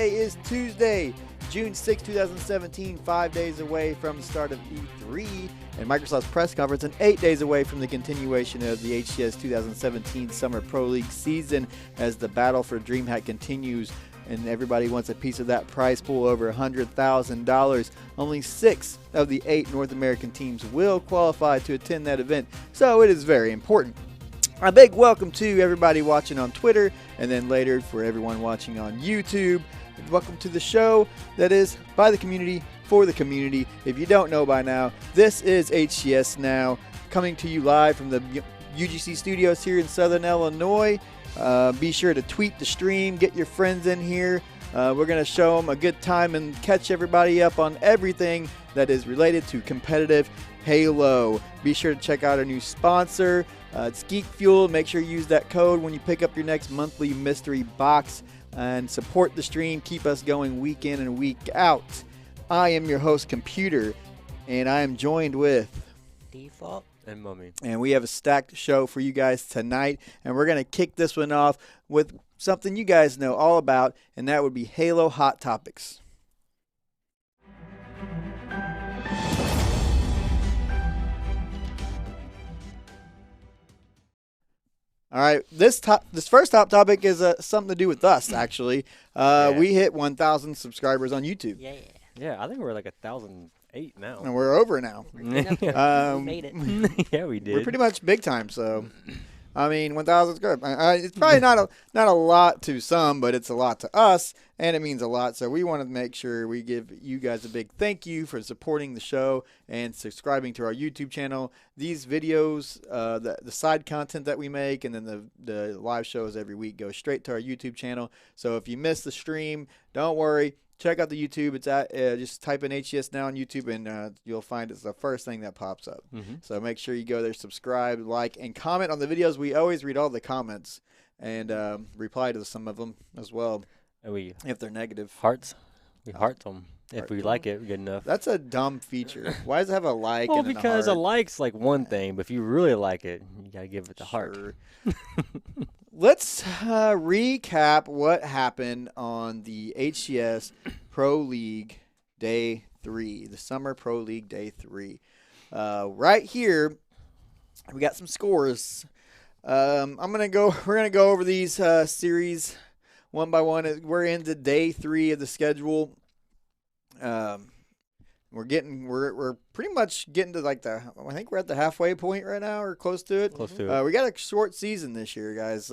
Today is Tuesday, June 6, 2017, 5 days away from the start of E3 and Microsoft's press conference, and 8 days away from the continuation of the HCS 2017 Summer Pro League season as the battle for DreamHack continues. And everybody wants a piece of that prize pool over $100,000. Only 6 of the 8 North American teams will qualify to attend that event, so it is very important. A big welcome to everybody watching on Twitter, and then later for everyone watching on YouTube. Welcome to the show that is by the community, for the community. If you don't know by now, this is HCS Now, coming to you live from the UGC studios here in Southern Illinois. Be sure to tweet the stream, get your friends in here. We're going to show them a good time and catch everybody up on everything that is related to competitive Halo. Be sure to check out our new sponsor. It's Geek Fuel. Make sure you use that code when you pick up your next monthly mystery box and support the stream. Keep us going week in and week out. I am your host, Computer, and I am joined with Default and Mummy. And we have a stacked show for you guys tonight, and we're going to kick this one off with something you guys know all about, and that would be Halo Hot Topics. All right, this first top topic is something to do with us, actually. We hit 1,000 subscribers on YouTube. Yeah, I think we're like 1,008 now. And we're over now. We made it. Yeah, we did. We're pretty much big time, so I mean, 1,000 is good. It's probably not a lot to some, but it's a lot to us, and it means a lot. So we want to make sure we give you guys a big thank you for supporting the show and subscribing to our YouTube channel. These videos, the side content that we make, and then the live shows every week go straight to our YouTube channel. So if you miss the stream, don't worry. Check out the YouTube. It's at just type in HCS Now on YouTube, and you'll find it's the first thing that pops up. So make sure you go there, subscribe, like, and comment on the videos. We always read all the comments and reply to some of them as well, if they're negative. Hearts. We heart them if we like it good enough. That's a dumb feature. Why does it have a like? Well, and because a a like's like one thing, but if you really like it, you gotta give it the heart. Let's recap what happened on the HCS Pro League Day 3, the Summer Pro League Day 3. Right here, we got some scores. We're gonna go over these series one by one. We're into Day 3 of the schedule. We're pretty much getting to I think we're at the halfway point right now, or close to it. Close to it. We got a short season this year, guys.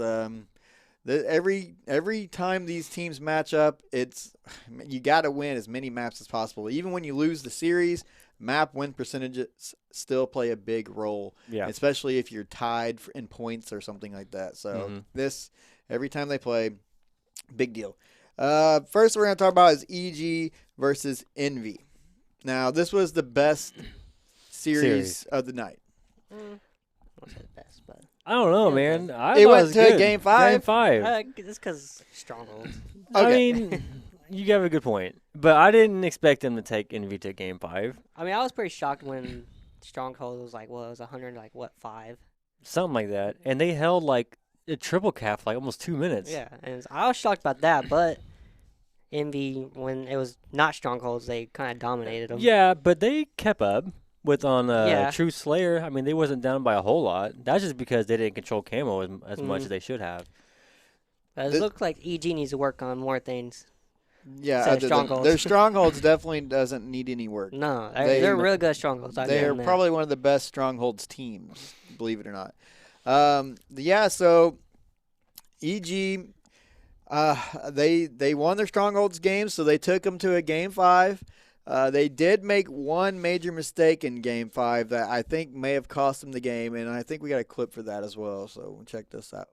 Every time these teams match up, you got to win as many maps as possible. Even when you lose the series, map win percentages still play a big role. Yeah. Especially if you're tied in points or something like that. So every time they play, big deal. First we're going to talk about is EG versus Envy. Now, this was the best series of the night. I won't say the best, but I don't know, man. It went to Game 5? Game 5. it's because Stronghold. Okay. I mean, you have a good point. But I didn't expect them to take Envy to Game 5. I mean, I was pretty shocked when Stronghold was it was 100, 5? Something like that. And they held, a triple cap for, almost 2 minutes. Yeah, and I was shocked about that, but Envy, when it was not Strongholds, they kind of dominated them. Yeah, but they kept up with True Slayer. I mean, they wasn't down by a whole lot. That's just because they didn't control camo as much as they should have. But it looked like EG needs to work on more things. Yeah, their Strongholds definitely doesn't need any work. No, they're really good at Strongholds. They're probably one of the best Strongholds teams, believe it or not. So EG... they won their Strongholds game, so they took them to a Game 5. They did make one major mistake in Game 5 that I think may have cost them the game, and I think we got a clip for that as well, so we'll check this out.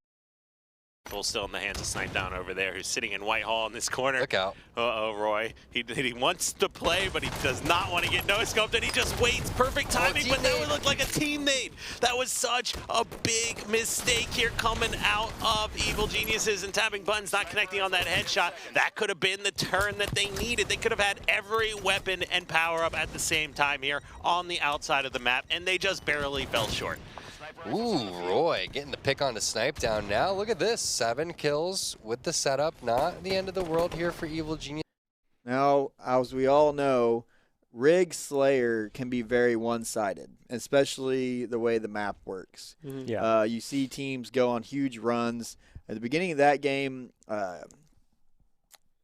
Ball still in the hands of Snipe Down over there, who's sitting in Whitehall in this corner. Look out. Uh-oh, Roy. He wants to play, but he does not want to get no-scoped, and he just waits. Perfect timing, but that would look like a teammate. That was such a big mistake here coming out of Evil Geniuses and tapping buttons, not connecting on that headshot. That could have been the turn that they needed. They could have had every weapon and power-up at the same time here on the outside of the map, and they just barely fell short. Ooh, Roy getting the pick on the snipe down now. Look at this, 7 kills with the setup. Not the end of the world here for Evil Genius. Now, as we all know, Rig Slayer can be very one-sided, especially the way the map works. Mhm. Yeah. You see teams go on huge runs. At the beginning of that game,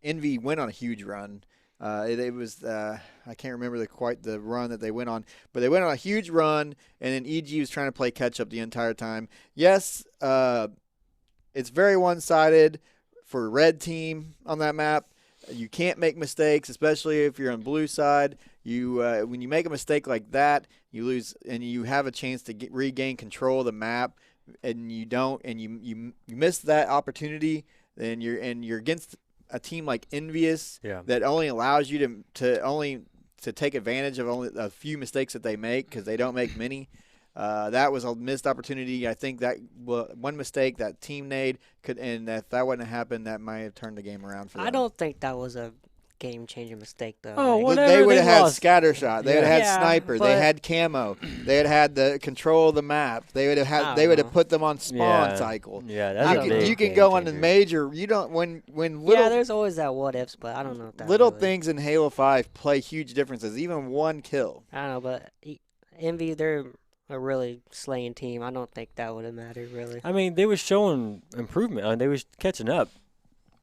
Envy went on a huge run. It was I can't remember quite the run that they went on, but they went on a huge run, and then EG was trying to play catch-up the entire time. Yes, it's very one-sided for red team on that map. You can't make mistakes, especially if you're on blue side. When you make a mistake like that, you lose, and you have a chance to regain control of the map, and you don't, and you miss that opportunity. Then you're against a team like Envious that only allows you to take advantage of only a few mistakes that they make because they don't make many. That was a missed opportunity. I think that one mistake that team made and if that wouldn't have happened, that might have turned the game around for them. I don't think that was a game-changing mistake, though. Oh, Like, whatever. They would have had lost. scatter shot. They would have had Yeah, sniper. They but- had camo. They had the control of the map. They would have I had. don't They would have know. put them on spawn Yeah. cycle. Yeah, I that's don't a know. big You can game go on the changer. major. You don't when little yeah, there's always that what-ifs, but I don't know if that little really, things in Halo 5 play huge differences. Even one kill. I don't know, but Envy, they're a really slaying team. I don't think that would have mattered, really. I mean, they were showing improvement. I mean, they was catching up.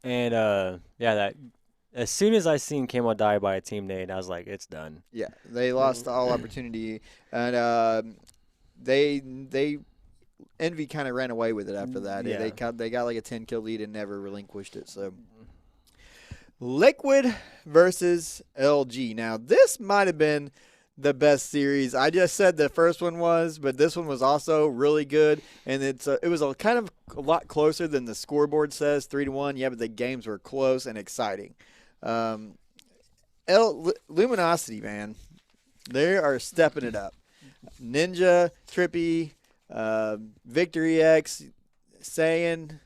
And, that as soon as I seen Camo die by a team nade, I was like, it's done. Yeah, they lost all opportunity, and they Envy kind of ran away with it after that. Yeah. They got like a 10-kill lead and never relinquished it. So Liquid versus LG. Now this might have been the best series. I just said the first one was, but this one was also really good, and it was kind of a lot closer than the scoreboard says, 3-1. Yeah, but the games were close and exciting. Luminosity, man, they are stepping it up. Ninja, Trippy, Victory X, Saiyan,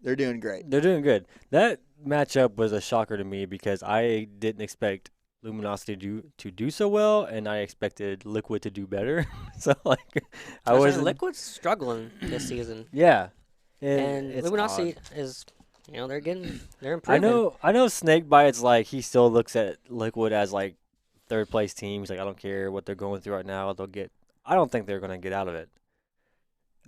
they're doing great. They're doing good. That matchup was a shocker to me because I didn't expect Luminosity to do so well, and I expected Liquid to do better. So, like, I was Liquid's struggling this season. Yeah. And it's Luminosity odd. is, they're improving. I know Snakebites, like, he still looks at Liquid as, like, third place team. He's like, I don't care what they're going through right now. I don't think they're going to get out of it.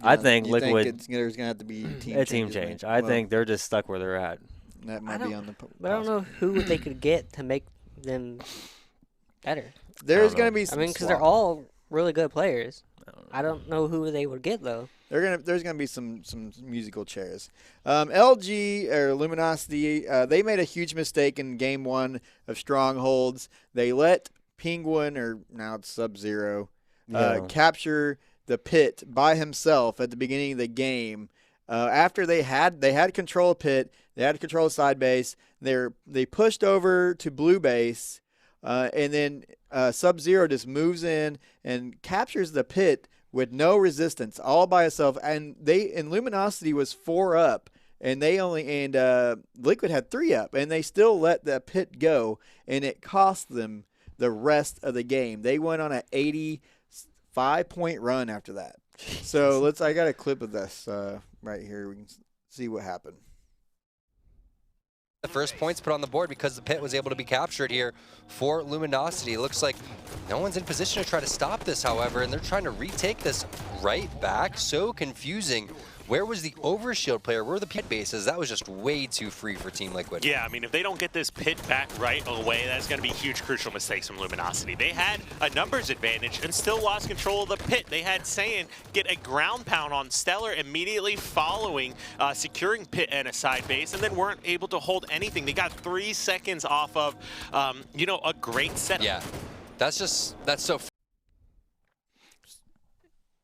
I think You Liquid, think there's going to have to be a team change. I think they're just stuck where they're at. that might be on the. But I don't know who they could get to make them better. There's know. going to be. I mean, because they're all really good players. I don't know who they would get, though. There's gonna be some musical chairs. LG or Luminosity, they made a huge mistake in game 1 of Strongholds. They let Penguin, or now it's Sub-Zero, capture the pit by himself at the beginning of the game. After they had control of pit, they had control of side base. They pushed over to blue base, and then Sub-Zero just moves in and captures the pit with no resistance, all by itself. And Luminosity was 4 up, and Liquid had 3 up, and they still let the pit go, and it cost them the rest of the game. They went on an 85-point run after that. So I got a clip of this right here. We can see what happened. The first points put on the board because the pit was able to be captured here for Luminosity. It looks like no one's in position to try to stop this, however, and they're trying to retake this right back. So confusing. Where was the overshield player? Where were the pit bases? That was just way too free for Team Liquid. Yeah, I mean, if they don't get this pit back right away, that's going to be huge crucial mistakes from Luminosity. They had a numbers advantage and still lost control of the pit. They had Saiyan get a ground pound on Stellar immediately following securing pit and a side base, and then weren't able to hold anything. They got 3 seconds off of, a great setup. Yeah, that's so.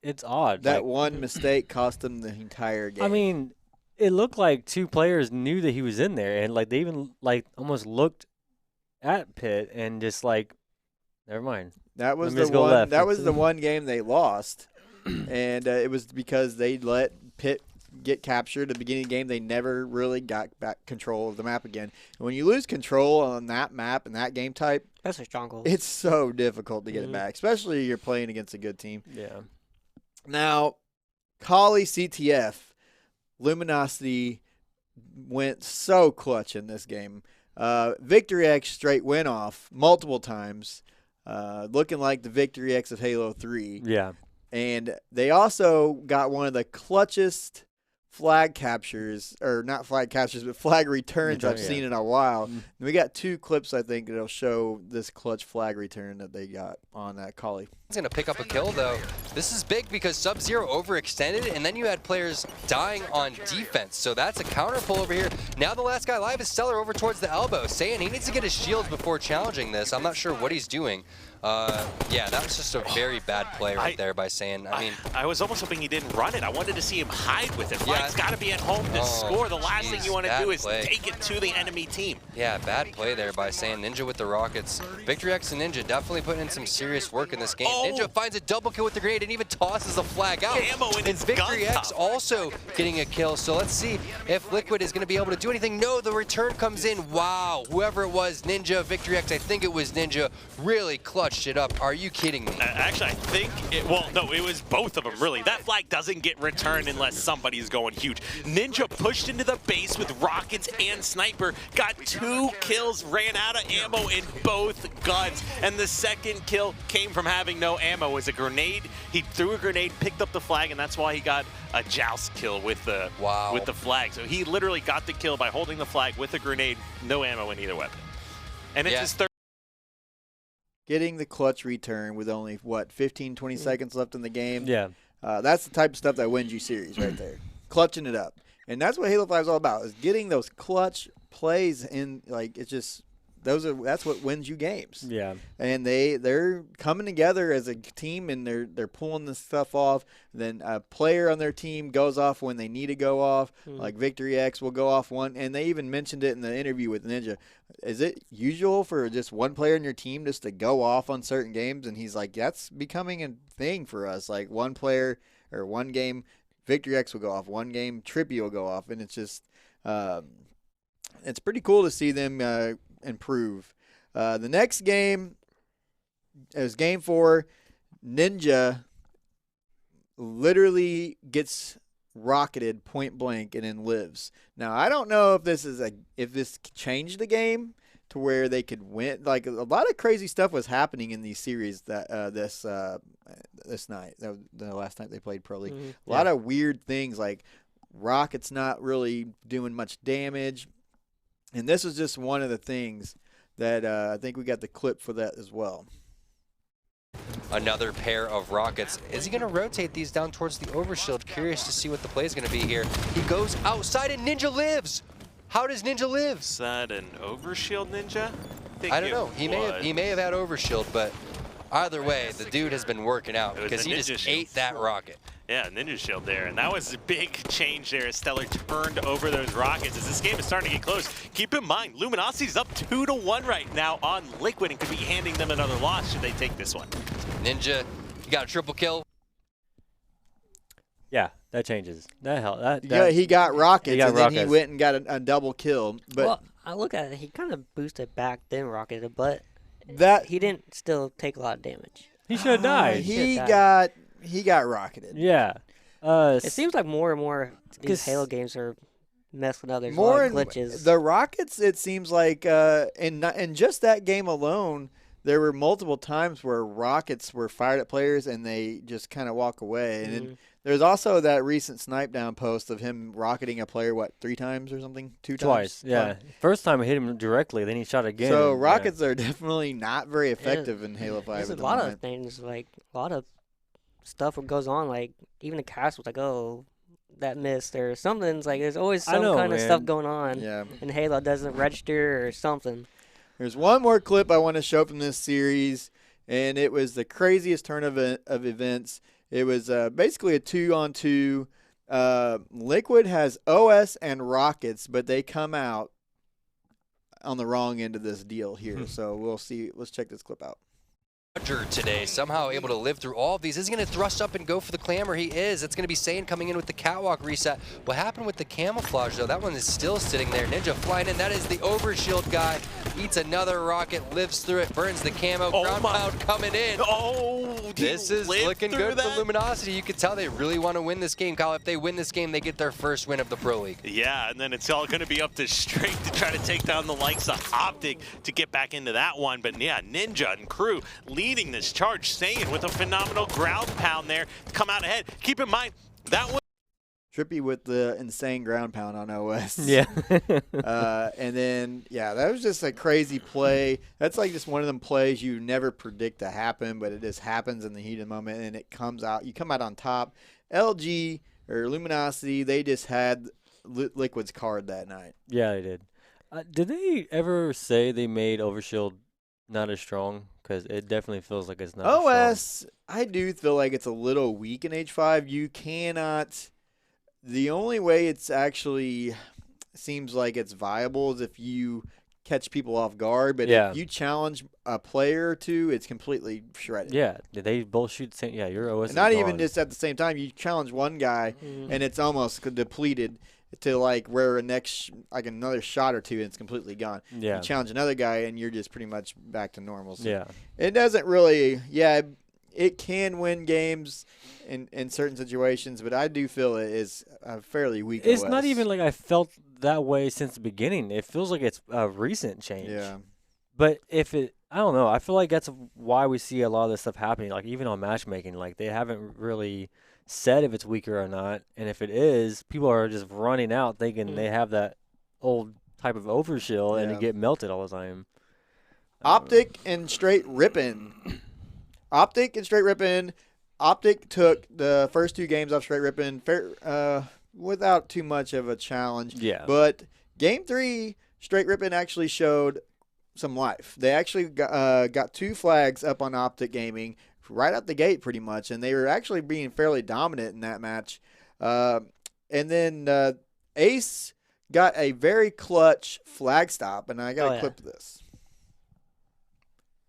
It's odd. That like, one mistake cost them the entire game. I mean, it looked like 2 players knew that he was in there, and like they even like almost looked at Pitt and just like, never mind. that was let me the just go one. left. That was the one game they lost, and it was because they let Pitt get captured at the beginning of the game. They never really got back control of the map again. And when you lose control on that map and that game type, That's a stronghold. it's so difficult to get it Mhm. back, especially you're playing against a good team. Yeah. Now, Kali CTF, Luminosity went so clutch in this game. Victory X straight went off multiple times, looking like the Victory X of Halo 3. Yeah. And they also got one of the clutchest flag captures, or not flag captures, but flag returns I've seen in a while. And we got 2 clips, I think, that'll show this clutch flag return that they got on that Kali. He's going to pick up a kill, though. This is big because Sub-Zero overextended, and then you had players dying on defense. So that's a counter pull over here. Now the last guy alive is Stellar over towards the elbow, saying he needs to get his shields before challenging this. I'm not sure what he's doing. Yeah, that was just a very bad play right there by Saiyan. I mean, I was almost hoping he didn't run it. I wanted to see him hide with it. Flag's got to be at home to score. The last thing you want to do is take it to the enemy team. Yeah, bad play there by Saiyan. Ninja with the rockets. Victory X and Ninja definitely putting in some serious work in this game. Ninja finds a double kill with the grenade and even tosses the flag out. Ammo in his Victory X also getting a kill. So let's see if Liquid is going to be able to do anything. No, the return comes in. Wow, whoever it was, Ninja, Victory X, I think it was Ninja, really clutched it up. Are you kidding me? Actually, I think it was both of them, really. That flag doesn't get returned unless somebody's going huge. Ninja pushed into the base with rockets and sniper, got 2 kills, ran out of ammo in both guns, and the second kill came from having no ammo. It was a grenade. He threw a grenade, picked up the flag, and that's why he got a joust kill with the flag. So he literally got the kill by holding the flag with a grenade, no ammo in either weapon. And it's his third. Getting the clutch return with only, 15, 20 seconds left in the game? Yeah. That's the type of stuff that wins you series right there. Clutching it up. And that's what Halo 5 is all about, is getting those clutch plays in. Like, it's just, that's what wins you games. Yeah. And they're coming together as a team, and they're pulling this stuff off. Then a player on their team goes off when they need to go off. Like Victory X will go off one, and they even mentioned it in the interview with Ninja. Is it usual for just one player in your team just to go off on certain games? And he's like, that's becoming a thing for us. Like, one player or one game, Victory X will go off. One game, Trippy will go off. And it's just it's pretty cool to see them improve. The next game is Game 4. Ninja literally gets rocketed point blank and then lives. Now, I don't know if this changed the game to where they could win. Like, a lot of crazy stuff was happening in these series that this night, the last night they played Pro League. A lot of weird things, like rockets not really doing much damage. And this was just one of the things that I think we got the clip for that as well. Another pair of rockets. Is he going to rotate these down towards the overshield? Curious to see what the play is going to be here. He goes outside and Ninja lives. How does Ninja live? Is that an overshield Ninja? I don't know. He may have had overshield, but either way, the dude has been working out because he just ate that rocket. Yeah, Ninja Shield there, and that was a big change there as Stellar turned over those rockets. As this game is starting to get close, keep in mind, Luminosity's up 2-1 right now on Liquid and could be handing them another loss should they take this one. Ninja, you got a triple kill. Yeah, that changes. That helped. Yeah, he got rockets, then he went and got a double kill. But well, I look at it, he kind of boosted back, then rocketed, but he didn't still take a lot of damage. He should have died. He got rocketed. Yeah. It seems like more and more these Halo games are messing up. There's a lot of glitches. The rockets, it seems like, in just that game alone, there were multiple times where rockets were fired at players and they just kind of walk away. And then there's also that recent snipe down post of him rocketing a player, 3 times or something? 2 times? Twice, yeah. First time I hit him directly, then he shot again. So rockets are definitely not very effective in Halo 5 There's a lot of things, like a lot of stuff that goes on, like even the cast was like, oh, that missed or something's like there's always some kind of stuff going on. Yeah. And Halo doesn't register or something. There's one more clip I want to show from this series, and it was the craziest turn of events. It was basically a 2-on-2. Liquid has OS and rockets, but they come out on the wrong end of this deal here. So we'll see. Let's check this clip out. Today, somehow able to live through all of these. Is he going to thrust up and go for the clamber? He is. It's going to be Sane coming in with the catwalk reset. What happened with the camouflage, though? That one is still sitting there. Ninja flying in. That is the overshield guy. Eats another rocket, lives through it, burns the camo. Ground pound coming in. Oh, this is looking good for Luminosity. You can tell they really want to win this game, Kyle. If they win this game, they get their first win of the Pro League. Yeah, and then it's all going to be up to Straight to try to take down the likes of Optic to get back into that one. But yeah, Ninja and crew leading this charge. Sane with a phenomenal ground pound there to come out ahead. Keep in mind, that one. Trippy with the insane ground pound on OS. Yeah. And then, yeah, that was just a crazy play. That's like just one of them plays you never predict to happen, but it just happens in the heat of the moment, and it comes out. You come out on top. LG, or Luminosity, they just had Liquid's card that night. Yeah, they did. Did they ever say they made Overshield not as strong? Because it definitely feels like it's not as strong. I do feel like it's a little weak in H5. You cannot – the only way it's actually seems like it's viable is if you catch people off guard. But if you challenge a player or two, it's completely shredded. Yeah, they both shoot the same – yeah, your OS and not even just at the same time. You challenge one guy, and it's almost depleted to like where another shot or two and it's completely gone. Yeah. You challenge another guy and you're just pretty much back to normal. So yeah. It doesn't really it can win games in certain situations, but I do feel it is a fairly weak It's OS. not even like I felt that way since the beginning. It feels like it's a recent change. Yeah. But I don't know. I feel like that's why we see a lot of this stuff happening. Like even on matchmaking, like they haven't really said if it's weaker or not, and if it is, people are just running out thinking they have that old type of overshield and it get melted all the time. Optic and Straight Rippin'. Optic took the first two games off Straight Rippin' without too much of a challenge. Yeah. But game 3, Straight Rippin' actually showed some life. They actually got 2 flags up on Optic Gaming right out the gate pretty much, and they were actually being fairly dominant in that match. And then Ace got a very clutch flag stop, and I got a clip of this.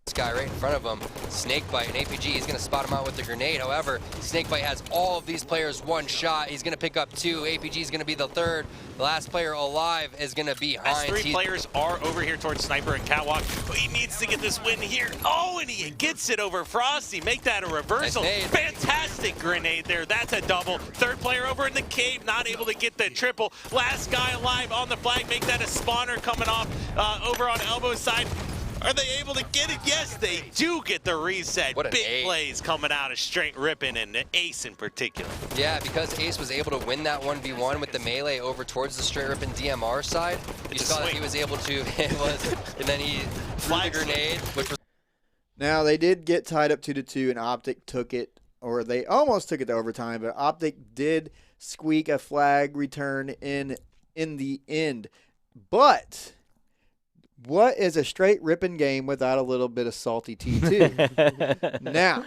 This guy right in front of him, Snakebite and APG, he's going to spot him out with the grenade. However, Snakebite has all of these players one shot. He's going to pick up 2. APG is going to be the 3rd. The last player alive is going to be Hines. As 3 players are over here towards Sniper and Catwalk. He needs to get this win here. Oh, and he gets it over Frosty. Make that a reversal. Nice Fantastic grenade there. That's a double. 3rd player over in the cave, not able to get the triple. Last guy alive on the flag. Make that a spawner coming off over on elbow side. Are they able to get it? Yes, they do get the reset. Big plays coming out of Straight Rippin' and Ace in particular. Yeah, because Ace was able to win that 1v1 with the melee over towards the Straight Rippin' DMR side. You saw that he was able to, and then he threw the grenade, which was. Now, they did get tied up 2-2, and Optic took it, or they almost took it to overtime, but Optic did squeak a flag return in the end. But what is a Straight Rippin' game without a little bit of salty tea, too? Now,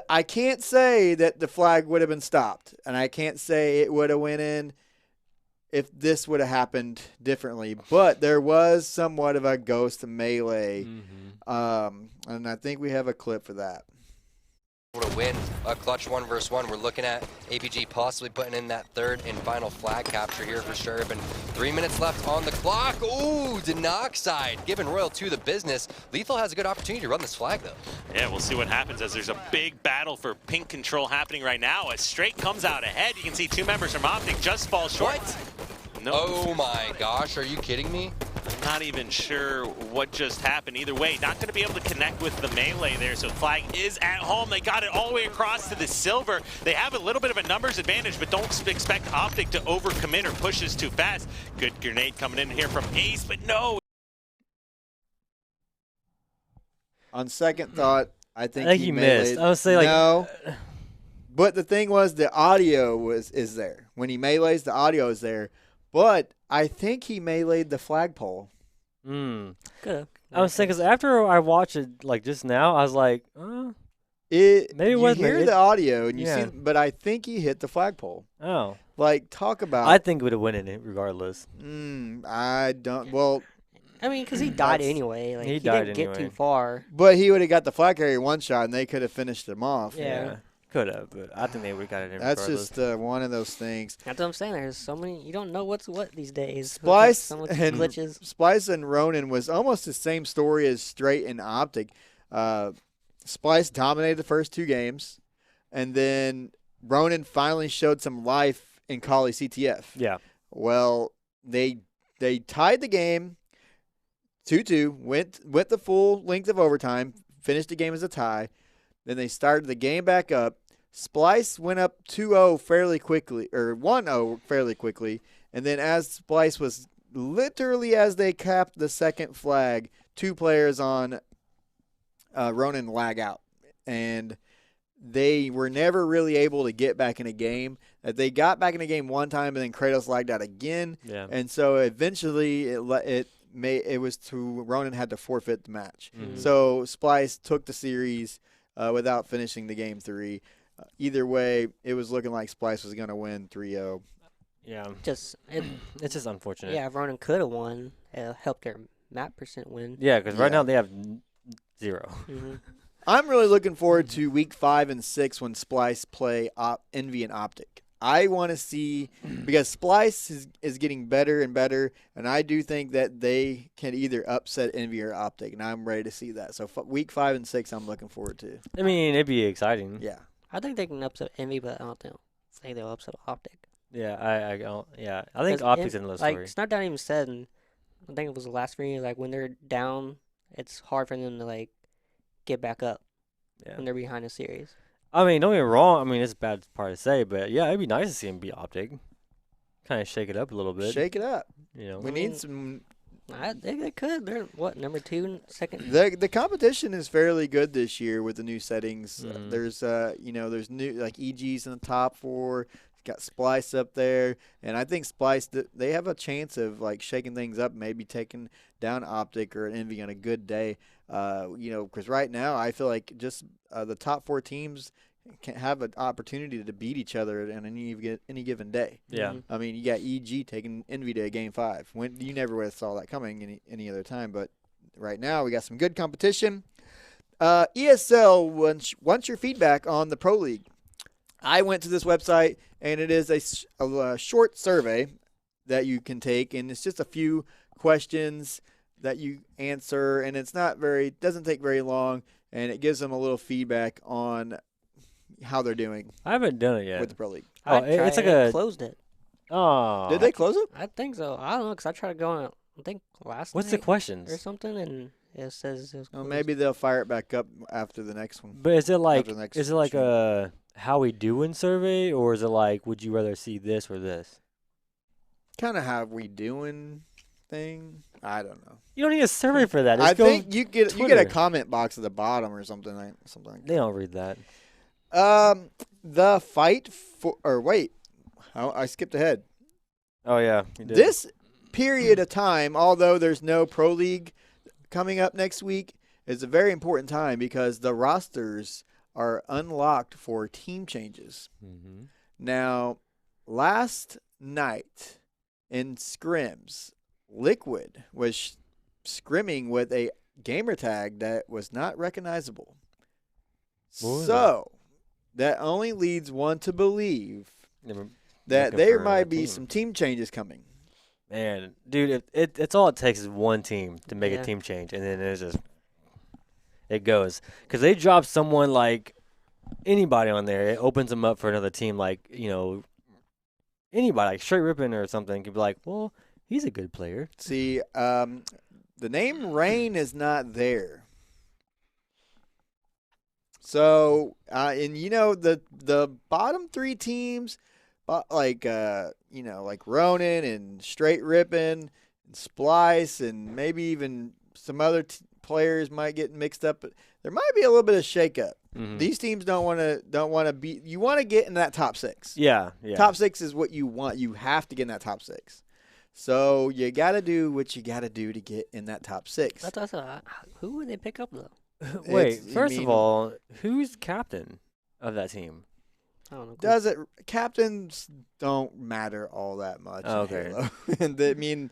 I can't say that the flag would have been stopped, and I can't say it would have went in if this would have happened differently. But there was somewhat of a ghost melee, and I think we have a clip for that. To win a clutch 1v1. We're looking at APG possibly putting in that 3rd and final flag capture here for Straight Rippin'. 3 minutes left on the clock. Ooh, Denoxide giving Royal 2 the business. Lethal has a good opportunity to run this flag, though. Yeah, we'll see what happens as there's a big battle for pink control happening right now. As Straight comes out ahead, you can see 2 members from Optic just fall short. What? No. Oh my gosh, are you kidding me? I'm not even sure what just happened. Either way, not going to be able to connect with the melee there, so flag is at home. They got it all the way across to the silver. They have a little bit of a numbers advantage, but don't expect Optic to overcommit or push this too fast. Good grenade coming in here from Ace, but no. On second thought, I think he missed. I would say like no. But the thing was, the audio is there. When he melees, the audio is there. But I think he meleeed the flagpole. Good. I was saying, because after I watched it like just now, I was like, maybe it wasn't. You hear the audio and you see, but I think he hit the flagpole. Oh, like talk about. I think it would have won it regardless. I don't. Well, I mean, because he died anyway. Like, he died didn't anyway. get too far. But he would have got the flag carrier one shot, and they could have finished him off. Yeah. Could have, but I think they would have got it in. That's regardless. just one of those things. That's what I'm saying. There's so many. You don't know what's what these days. Splice So much and glitches. Splice and Ronan was almost the same story as Straight and Optic. Splice dominated the first 2 games, and then Ronan finally showed some life in Cali CTF. Yeah. Well, they tied the game 2-2, went the full length of overtime, finished the game as a tie. Then they started the game back up. Splice went up 2-0 fairly quickly, or 1-0 fairly quickly. And then as Splice was literally as they capped the second flag, 2 players on Ronan lag out. And they were never really able to get back in a game. They got back in a game one time, and then Kratos lagged out again. Yeah. And so eventually it was to Ronan had to forfeit the match. Mm-hmm. So Splice took the series without finishing the game 3. Either way, it was looking like Splice was going to win 3-0. Yeah. It's just unfortunate. Yeah, if Ronan could have won, it helped their map percent win. Yeah, because right now they have 0. Mm-hmm. I'm really looking forward to week 5 and 6 when Splice play Envy and Optic. I want to see, because Splice is getting better and better, and I do think that they can either upset Envy or Optic, and I'm ready to see that. So week 5 and 6, I'm looking forward to. I mean, it'd be exciting. Yeah. I think they can upset Envy, but I don't think they'll upset Optic. Yeah, I don't. Yeah, I think Optic's in the story. Like Snapdown even said, and I think it was the last video, like when they're down, it's hard for them to like get back up when they're behind a series. I mean, don't get me wrong. I mean, it's a bad part to say, but yeah, it'd be nice to see him beat Optic. Kind of shake it up a little bit. Shake it up. You know, We need some. They could. They're what, number 2, second? The competition is fairly good this year with the new settings. Mhm. There's new like EGs in the top 4. Got Splice up there, and I think Splice they have a chance of like shaking things up, maybe taking down Optic or Envy on a good day. Because right now I feel like just the top 4 teams can have an opportunity to beat each other on any given day. Yeah. I mean, you got EG taking Envy to game 5. When you never would have saw that coming any other time, but right now we got some good competition. ESL wants your feedback on the Pro League. I went to this website, and it is a short survey that you can take, and it's just a few questions that you answer, and doesn't take very long, and it gives them a little feedback on how they're doing. I haven't done it yet with the Pro League. It's like closed it. Oh, did they close it? I think so. I don't know, because I tried to go on. I think last. What's the questions or something, and it says it was closed. Maybe they'll fire it back up after the next one. But is it like stream. a how we doing survey, or is it like would you rather see this or this? Kind of how we doing thing. I don't know. You don't need a survey for that. I think you get a Twitter. comment box at the bottom or something like They don't read that. The fight for I skipped ahead. Oh yeah, you did. This period of time, although there's no Pro League coming up next week, is a very important time because the rosters are unlocked for team changes. Mm-hmm. Now, last night in scrims, Liquid was scrimming with a gamer tag that was not recognizable. So that only leads one to believe that there might be some team changes coming. Man, dude, it's all it takes is one team to make a team change, and then it goes. Because they drop someone like anybody on there, it opens them up for another team. Like anybody, like Straight Rippin' or something, could be like, well, he's a good player. See, the name Rain is not there. So, and the bottom 3 teams, like Ronin and Straight Rippin' and Splice and maybe even some other players might get mixed up. But there might be a little bit of shakeup. Mm-hmm. These teams don't want to be. You want to get in that top 6. Yeah. Top 6 is what you want. You have to get in that top 6. So you got to do what you got to do to get in that top 6. That's also who would they pick up though? Wait, first of all, who's captain of that team? I don't know. Captains don't matter all that much. Okay. In Halo. And I mean,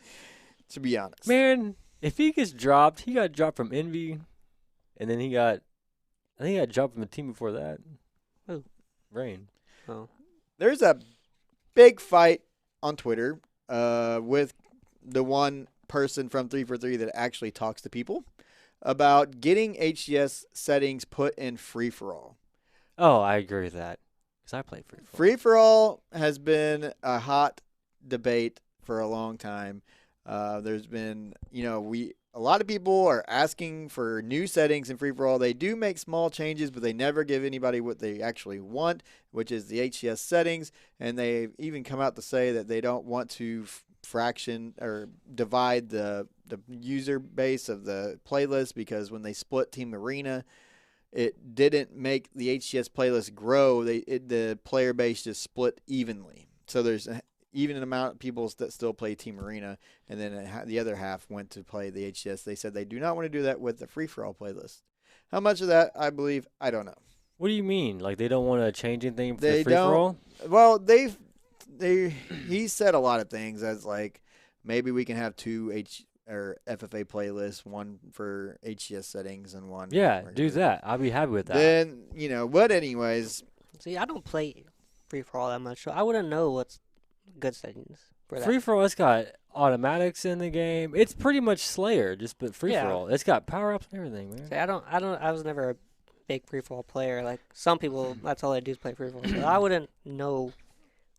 to be honest, man, If he gets dropped, he got dropped from Envy, and then I think he got dropped from a team before that. Who? Rain. Oh. There's a big fight on Twitter with the one person from 343 that actually talks to people about getting HCS settings put in free-for-all. Oh, I agree with that because I play free-for-all. Free-for-all has been a hot debate for a long time. There's been, a lot of people are asking for new settings in free-for-all. They do make small changes, but they never give anybody what they actually want, which is the HCS settings. And they've even come out to say that they don't want to fraction or divide the user base of the playlist, because when they split Team Arena, it didn't make the HCS playlist grow. The player base just split evenly. So there's even an amount of people that still play Team Arena, and then the other half went to play the HCS. They said they do not want to do that with the free-for-all playlist. How much of that, I believe, I don't know. What do you mean? Like they don't want to change anything for the free-for-all? Well, he said a lot of things as like maybe we can have two FFA playlists, one for HCS settings and one. Yeah, do that. I'll be happy with that. Then, but anyways. See, I don't play free-for-all that much, so I wouldn't know what's good settings for that. Free-for-all, it's got automatics in the game. It's pretty much Slayer, but free-for-all. It's got power-ups and everything, man. See, I was never a big free-for-all player. Like, some people, that's all they do is play free-for-all. So I wouldn't know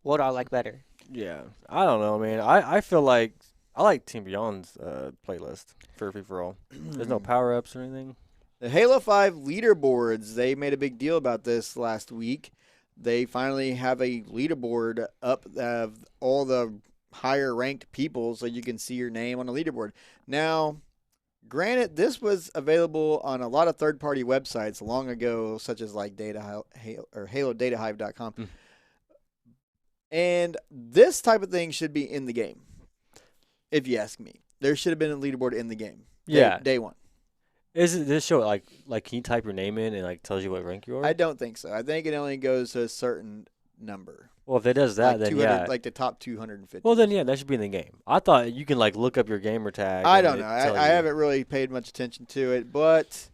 what I like better. Yeah. I don't know, man. I feel like I like Team Beyond's playlist for free-for-all. There's no power-ups or anything. The Halo 5 leaderboards, they made a big deal about this last week. They finally have a leaderboard up of all the higher-ranked people so you can see your name on the leaderboard. Now, granted, this was available on a lot of third-party websites long ago, such as like HaloDataHive.com. And this type of thing should be in the game, if you ask me. There should have been a leaderboard in the game. Day one. Is it this show like can you type your name in and like tells you what rank you are? I don't think so. I think it only goes to a certain number. Well, if it does that, then yeah, like the top 250. Well, then yeah, that should be in the game. I thought you can like look up your gamer tag. I don't know. I haven't really paid much attention to it, but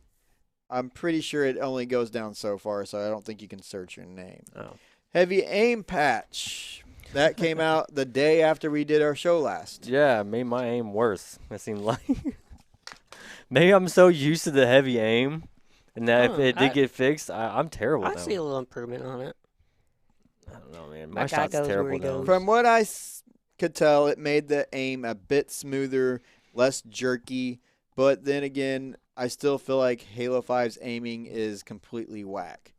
I'm pretty sure it only goes down so far, so I don't think you can search your name. Oh. Heavy aim patch. That came out the day after we did our show last. Yeah, made my aim worse. It seemed like. Maybe I'm so used to the heavy aim, and that if it did get fixed, I'm terrible. I see a little improvement on it. I don't know, man. My shot's terrible now. From what I could tell, it made the aim a bit smoother, less jerky. But then again, I still feel like Halo 5's aiming is completely whack.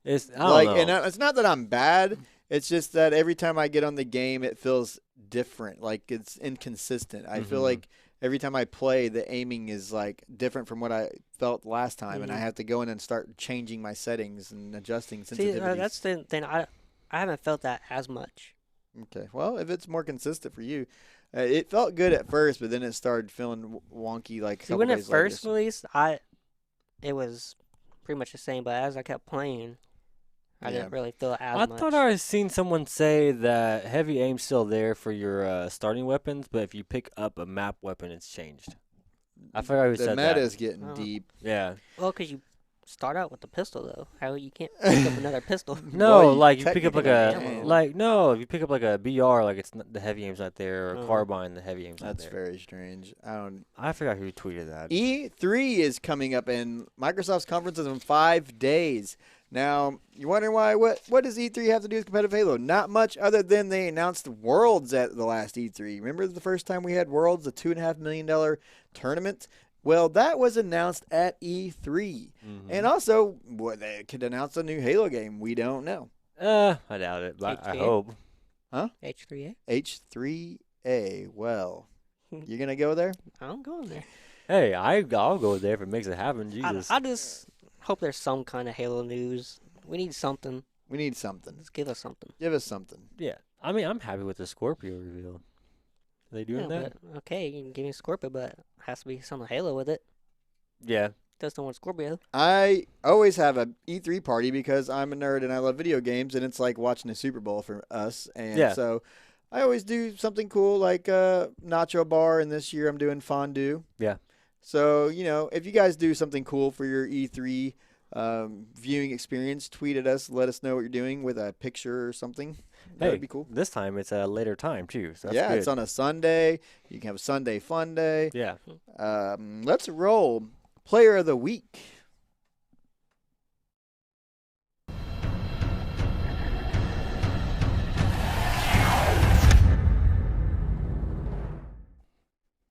I don't know. And it's not that I'm bad. It's just that every time I get on the game, it feels different. Like it's inconsistent. I feel like every time I play, the aiming is like different from what I felt last time, and I have to go in and start changing my settings and adjusting sensitivities. See, that's the thing. I haven't felt that as much. Okay, well, if it's more consistent for you, it felt good at first, but then it started feeling wonky. Like when it first released, it was pretty much the same, but as I kept playing, I didn't really feel it as much. I thought I seen someone say that heavy aim's still there for your starting weapons, but if you pick up a map weapon, it's changed. I forgot who said that. The meta is getting deep. Yeah. Well, because you start out with the pistol, though. How you can't pick up another pistol? No, like you pick up like if you pick up like a BR, like it's not, the heavy aim's not there, or carbine, the heavy aim's not there. That's very strange. I forgot who tweeted that. E3 is coming up, and Microsoft's conference is in 5 days. Now, you're wondering why? What does E3 have to do with competitive Halo? Not much, other than they announced Worlds at the last E3. Remember the first time we had Worlds, the $2.5 million tournament? Well, that was announced at E3. And also, they could announce a new Halo game. We don't know. I doubt it, but I hope. Huh? H3A? H3A. Well, you going to go there? I'm going there. Hey, I'll go there if it makes it happen. Jesus. I just hope there's some kind of Halo news. We need something. We need something. Just give us something. Give us something. Yeah. I mean, I'm happy with the Scorpio reveal. Are they doing that? Okay, you can give me Scorpio, but it has to be some Halo with it. Yeah. Just don't want Scorpio. I always have a E3 party because I'm a nerd and I love video games, and it's like watching a Super Bowl for us. And so I always do something cool like nacho bar, and this year I'm doing fondue. Yeah. So, if you guys do something cool for your E3 viewing experience, tweet at us, let us know what you're doing with a picture or something. That'd be cool. This time it's a later time, too. So that's yeah, good. It's on a Sunday. You can have a Sunday fun day. Yeah. Let's roll. Player of the Week.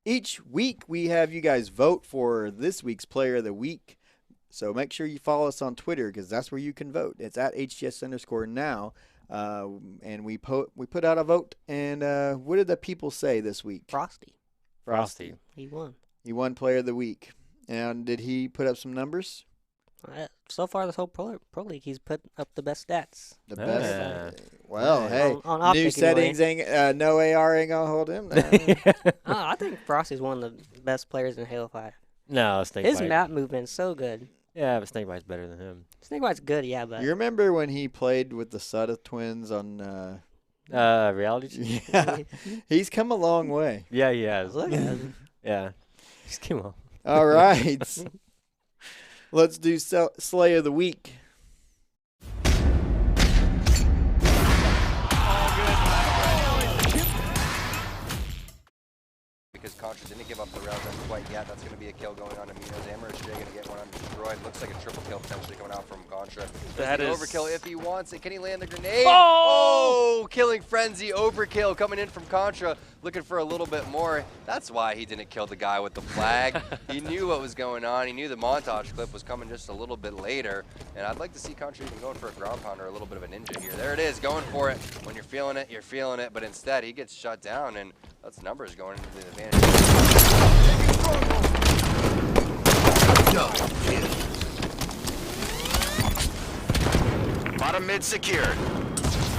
Each week, we have you guys vote for this week's Player of the Week. So make sure you follow us on Twitter because that's where you can vote. It's at HCS_now. And we put out a vote. And what did the people say this week? Frosty. He won. He won Player of the Week. And did he put up some numbers? So far, this whole Pro League, he's put up the best stats. The best. Well, hey, on new settings, ain't, no AR ain't gonna hold him. I think Frosty's one of the best players in Halo 5. No, Snakebite. His map movement's so good. Yeah, but Snakebite's better than him. Snakebite's good, yeah, but... You remember when he played with the Sutta twins on... Reality? Yeah. He's come a long way. Yeah, he has. Look at him. Yeah. He's come on. All right. Let's do Slay of the Week. Because Contra didn't give up the round quite yet. That's going to be a kill going on to Minos. Amherst J going to get one undestroyed. Looks like a triple kill potentially coming out from Contra. That is overkill if he wants it. Can he land the grenade? Oh! Killing Frenzy, overkill coming in from Contra. Looking for a little bit more. That's why he didn't kill the guy with the flag. He knew what was going on. He knew the montage clip was coming just a little bit later. And I'd like to see Contra even going for a ground pounder, a little bit of a ninja here. There it is, going for it. When you're feeling it, you're feeling it. But instead, he gets shut down, and that's numbers going into the advantage. Double kill. Bottom mid secured.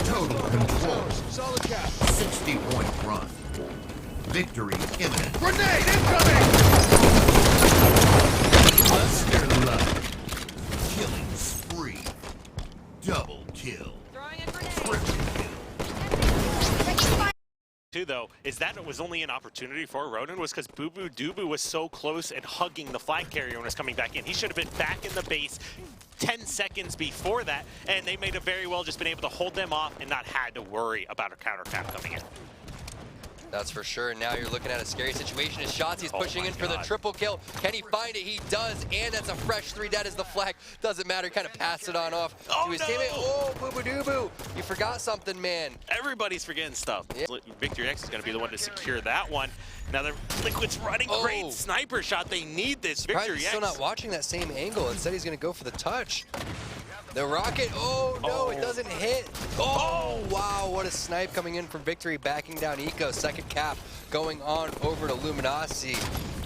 Total control. Solid cap. 60-point run. Victory imminent. Grenade incoming! Buster love. Killing spree. Double kill. Triple kill. Too, though, is that it was only an opportunity for Ronan was because Boo Boo Dubu was so close and hugging the flag carrier when it was coming back in. He should have been back in the base 10 seconds before that, and they may have very well just been able to hold them off and not had to worry about a counter cap coming in. That's for sure. And now you're looking at a scary situation as Shotzi's pushing in for the triple kill. Can he find it? He does, and that's a fresh 3 dead as the flag. Doesn't matter, kind of pass it on off to his teammate. Oh, Boo Boo Dubu, you forgot something, man. Everybody's forgetting stuff. Yeah. Victory X is going to be the one to secure that one. Now the Liquid's running great sniper shot. They need this. Victory X. Still not watching that same angle. Instead, he's going to go for the touch. The rocket, oh no, it doesn't hit. Oh, wow, what a snipe coming in from Victory, backing down Eco. Second cap going on over to Luminosity.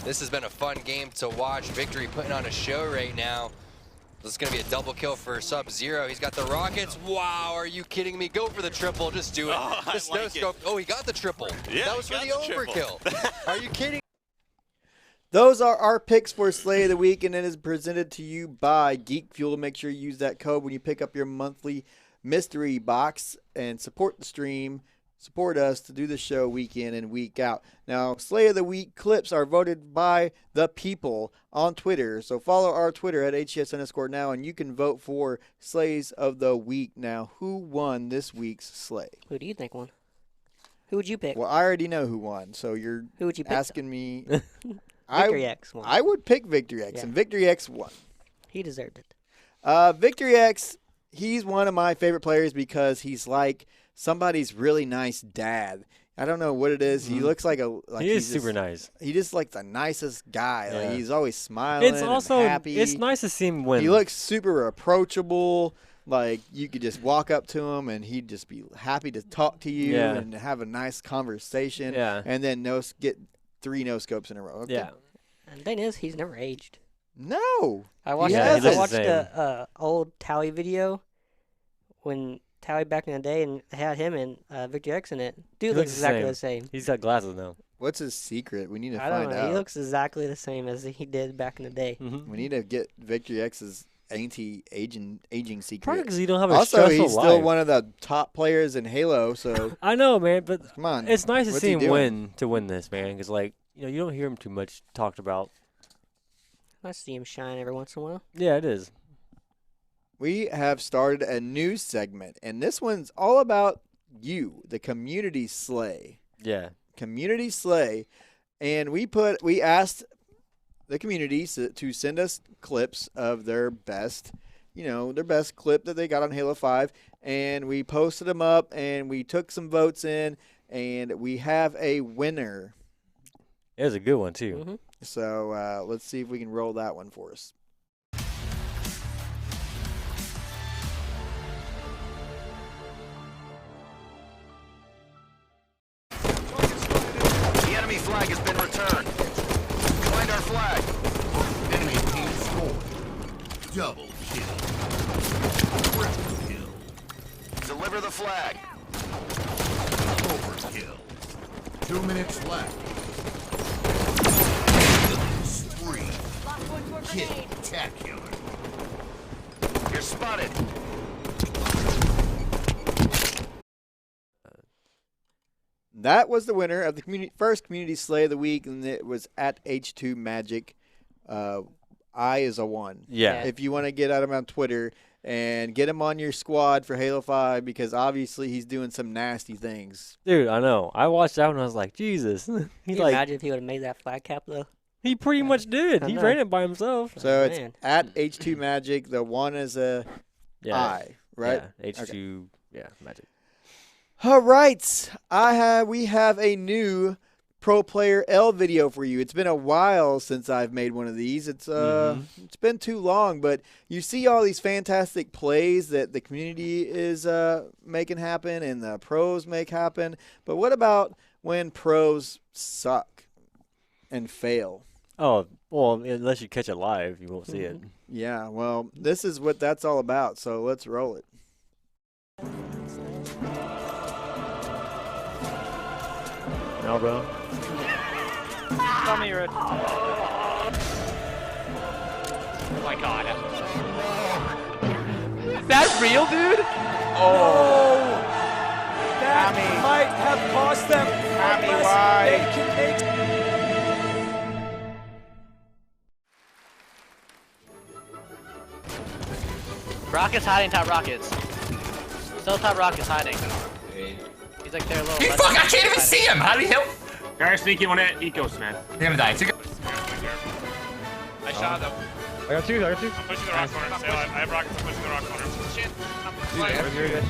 This has been a fun game to watch. Victory putting on a show right now. This is going to be a double kill for Sub-Zero. He's got the rockets. Wow, are you kidding me? Go for the triple, just do it. Just no scope. Oh, he got the triple. Yeah, that was for the overkill. Are you kidding? Those are our picks for Slay of the Week, and it is presented to you by Geek Fuel. Make sure you use that code when you pick up your monthly mystery box and support the stream. Support us to do the show week in and week out. Now, Slay of the Week clips are voted by the people on Twitter. So follow our Twitter at HCS_now, and you can vote for Slays of the Week. Now, who won this week's Slay? Who do you think won? Who would you pick? Well, I already know who won, so you're who would you pick, asking me. Victory X won. I would pick Victory X, and Victory X won. He deserved it. Victory X, he's one of my favorite players because he's like somebody's really nice dad. I don't know what it is. He looks like a. Like he is super nice. He just like the nicest guy. Yeah. Like he's always smiling. It's also and happy. It's nice to see him win. He looks super approachable. Like you could just walk up to him and he'd just be happy to talk to you and have a nice conversation. Yeah. And then get 3 no scopes in a row. Okay. Yeah. And the thing is, he's never aged. No. I watched a old Towie video when Towie back in the day and had him and Victor X in it. Dude looks exactly the same. He's got glasses now. What's his secret? We need to find out. He looks exactly the same as he did back in the day. We need to get Victory X's anti-aging secret. Probably because you don't have a also, stressful he's still life. one of the top players in Halo. So I know, man, but come on, it's nice to what's see he him doing? win this, man. Because like you don't hear him too much talked about. I see him shine every once in a while. Yeah, it is. We have started a new segment, and this one's all about you, the community slay. Yeah. Community slay, and we asked the community to send us clips of their best, their best clip that they got on Halo 5, and we posted them up, and we took some votes in, and we have a winner. It was a good one too. Mm-hmm. So let's see if we can roll that one for us. The enemy flag has been returned. Find our flag. Enemy team scored. Double kill. Triple kill. Deliver the flag. Overkill. 2 minutes left. Spree. Kid-tacular. You're spotted. That was the winner of the first community slay of the week, and it was at H2 Magic. I is a 1. Yeah. If you want to get at him on Twitter and get him on your squad for Halo 5, because obviously he's doing some nasty things. Dude, I know. I watched that one and I was like, Jesus. Can you imagine if he would have made that flag cap though? He pretty much did. He ran it by himself. So it's Man. at H2 Magic. The 1 is a I, right? Yeah, H2, Magic. All right, we have a new Pro Player L video for you. It's been a while since I've made one of these. It's been too long, but you see all these fantastic plays that the community is making happen and the pros make happen. But what about when pros suck and fail? Oh, well, unless you catch it live, you won't see it. Yeah, well, this is what that's all about. So let's roll it. No, bro. Tell me you're Oh my god. Is that real, dude? Oh! That might have cost them. They can make. Rocket's hiding top rockets. Still top rocket's hiding. He's like there a little. Fuck, I can't even see him! How do we help? Guys, sneaky on it. Ecos, man. They're gonna die. I shot them. I got two. I'm pushing the rock corner. I have rockets. I'm pushing the rock corner. Shit.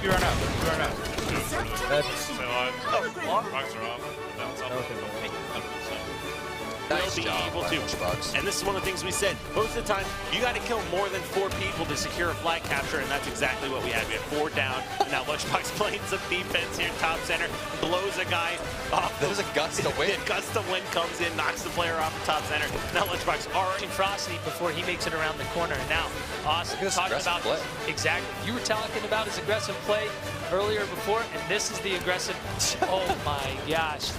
You run out. Rocks are off. That's off. Nice Be job, able to. Lunchbox. And this is one of the things we said. Most of the time, you got to kill more than 4 people to secure a flag capture, and that's exactly what we had. We had 4 down, and now Lunchbox playing some defense here, top center, blows a guy off. There's a gust of wind. Gust of wind comes in, knocks the player off the top center. Now Lunchbox already Frosty before he makes it around the corner. And now, Austin Look at this talking aggressive about play. exactly. You were talking about his aggressive play earlier before, and this is the aggressive. Oh my gosh.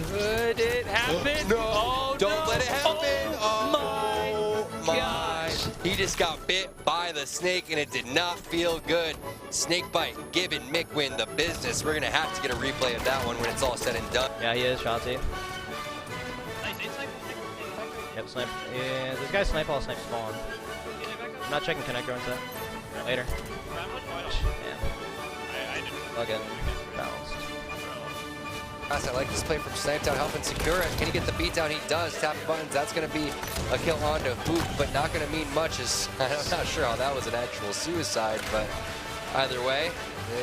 Could it happen? No, oh, don't no. let it happen. Oh, my gosh. He just got bit by the snake and it did not feel good. Snake bite giving Mickwin the business. We're going to have to get a replay of that one when it's all said and done. Yeah, he is, Shanti. Yep, snipe. Yeah, this guy's snipe all snipe spawn. I'm not checking connector into that. Later. Yeah. Again, balanced. I like this play from Snipetown helping secure it. Can he get the beat down? He does. Tap the buttons. That's going to be a kill onto Hoop, but not going to mean much. I'm not sure how that was an actual suicide, but either way,